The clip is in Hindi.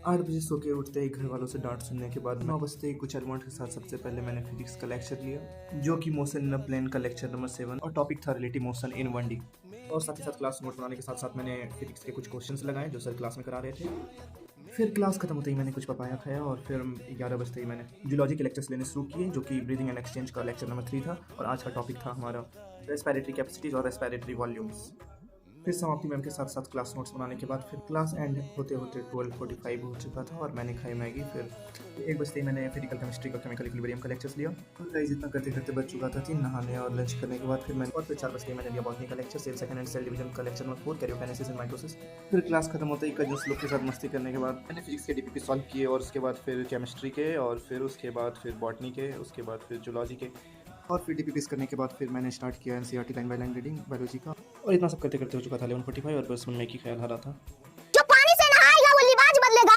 8 बजे सो के उठते ही घर वालों से डांट सुनने के बाद 9 बजते ही कुछ अरमोट के साथ सबसे पहले मैंने फिजिक्स का लेक्चर लिया, जो कि मोशन इन अ प्लेन का लेक्चर नंबर 7 और टॉपिक था रिलेटिव मोशन इन 1D। और साथ ही साथ क्लास नोट बनाने के साथ साथ मैंने फिजिक्स के कुछ क्वेश्चंस लगाए जो सर क्लास में करा रहे थे। फिर क्लास खत्म होते ही मैंने कुछ पपाया खाया और फिर 11 बजते ही मैंने जूलॉजी के लेक्चर्स लेने शुरू किए, जो कि ब्रीदिंग एंड एक्सचेंज का लेक्चर नंबर 3 था। और आज का टॉपिक था हमारा रेस्पिरेटरी कैपेसिटीज और रेस्पिरेटरी वॉल्यूम्स। फिर समाप्ति मैम के साथ साथ क्लास नोट्स बनाने के बाद फिर क्लास एंड होते होते 12:45 हो चुका था और मैंने खाई मैगी। फिर 1 बजते ही मैंने फिजिकल केमिस्ट्री का केमिकल इक्विलिब्रियम का लेक्चर्स लिया और गाइस इतना करते करते बज चुका था 3 नहाने और लंच करने के बाद फिर मैंने और फिर 4 बजते ही मैंने लिया बॉटनी का lecture, cell second and cell division का lecture number 4 karyokinesis and mitosis. फिर क्लास खत्म होते ही कजिन्स लोग के साथ मस्ती करने के बाद मैंने फिजिक्स के डीपीपी सॉल्व किए और उसके बाद फिर केमिस्ट्री के और फिर उसके बाद फिर बॉटनी के, उसके बाद फिर जूलॉजी के और फिर डीपीपीस करने के बाद फिर मैंने स्टार्ट किया NCERT line by line reading biology का। और इतना सब करते करते हो चुका था 11:45 और बस उनमें की ख्याल आ रहा था।